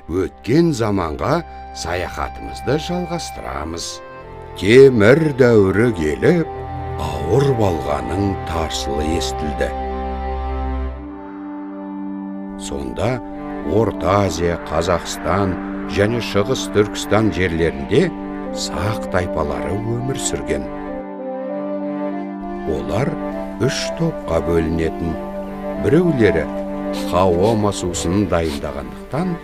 өткен заманға саяхатымызды жалғастырамыз. Темір дәуірі келіп, ауыр балғаның тарсылы естілді. Сонда Орта Азия, Қазақстан және Шығыс Түркістан жерлерінде сақ тайпалары өмір сүрген. Олар 3 топқа бөлінетін. Біреулері Хаома сусынын дайындағандықтан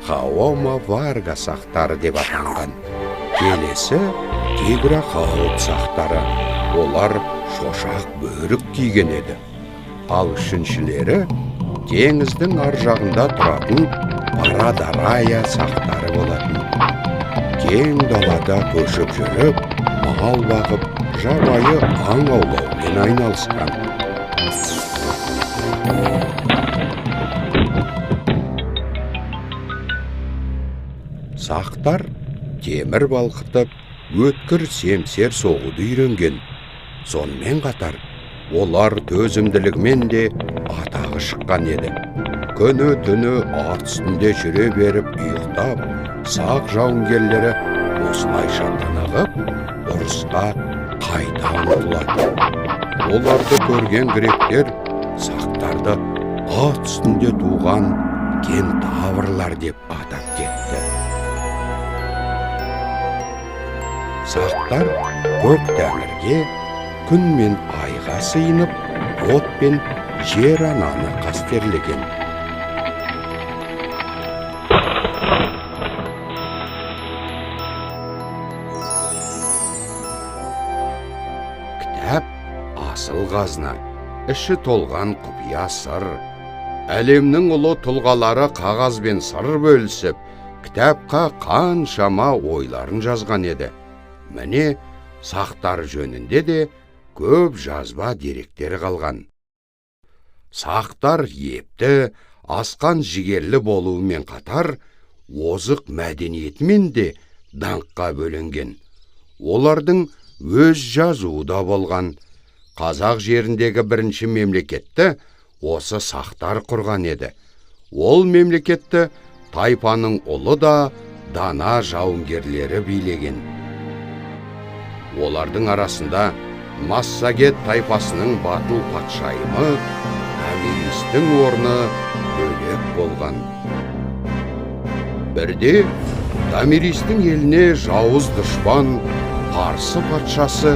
Хаома Варга сақтары деп атанған. Келесі Тигра-Хаот сақтары. Олар шошақ бөрік киген еді. Ал үшіншілері теңіздің ар жағында тұратын Парадарая сақтары болатын. Кең далада көшіп жүріп, мал бағып, жабайы аң аулаумен айналысқан. Сақтар темір балқытып, өткір семсер соғуды үйренген. Сонымен қатар, олар төзімділігімен де атағы шыққан еді. Күні түні ат үстінде жүре беріп ұйықтап, сақ жауынгерлері осылайша тынығып, ұрысқа қайта ұмтылады. Оларды көрген гректер сақтарды ат үстінде туған кентаврлар деп атап кетті. Сақтар көк тәңірге, күн мен айға сыйынып, от пен жер ананы қастерлеген. Кітап асыл қазына, іші толған құпия сыр. Әлемнің ұлы тұлғалары қағаз бен сыр бөлісіп, кітапқа қаншама ойларын жазған еді. Міне, сақтар жөнінде де көп жазба деректер қалған. Сақтар епті, асқан жігерлі болуымен қатар, озық мәдениетімен де даңққа бөленген. Олардың өз жазуы да болған. Қазақ жеріндегі бірінші мемлекетті осы сақтар құрған еді. Ол мемлекетті тайпаның ұлы да дана жауынгерлері билеген. Олардың арасында Массагет тайпасының батыл патшайымы Томиристің орны бөлек болған. Бірде Томиристің еліне жауыз дұшпан Парсы патшасы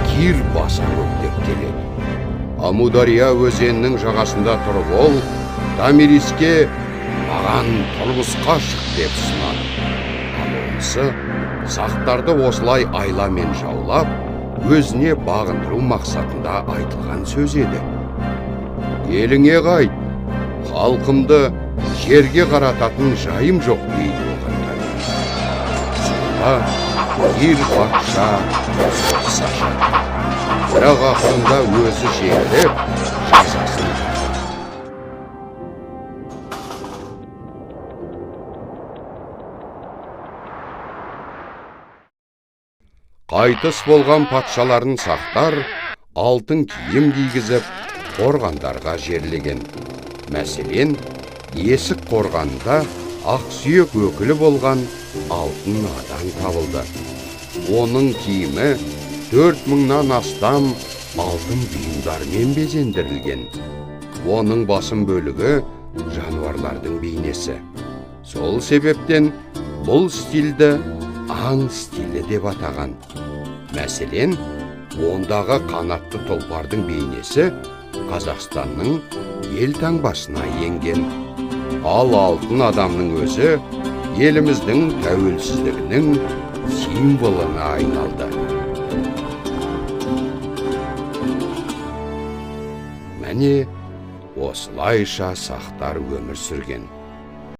Кир баса көктеп келеді. Амудария өзенінің жағасында тұрып ол Томиристке «Маған тұрмысқа шық» деп ұсынады. Ал онысы сақтарды осылай айламен жаулап, өзіне бағындыру мақсатында айтылған сөз еді. «Еліңе қайт, халқымды жерге қарататын жайым жоқ» дейді оған. Сонда Кир патша соғыса шықты. Бірақ ақырында өзі жеңіліп, жазасын тартты. Қайтыс болған патшаларын сақтар алтын киім кигізіп, қорғандарға жерлеген. Мәселен, Есік қорғанында Ақсүйек өкілі болған алтын адам табылды. Оның киімі 4000-нан астам алтын бұйымдармен безендірілген. Оның басым бөлігі жануарлардың бейнесі. Сол себептен бұл стильді аң стилі деп атаған. Мәселен, ондағы қанатты тұлпардың бейнесі Қазақстанның елтаңбасына енген. Ал алтын адамның өзі еліміздің тәуелсіздігінің символына айналды. Міне, осылайша сақтар өмір сүрген.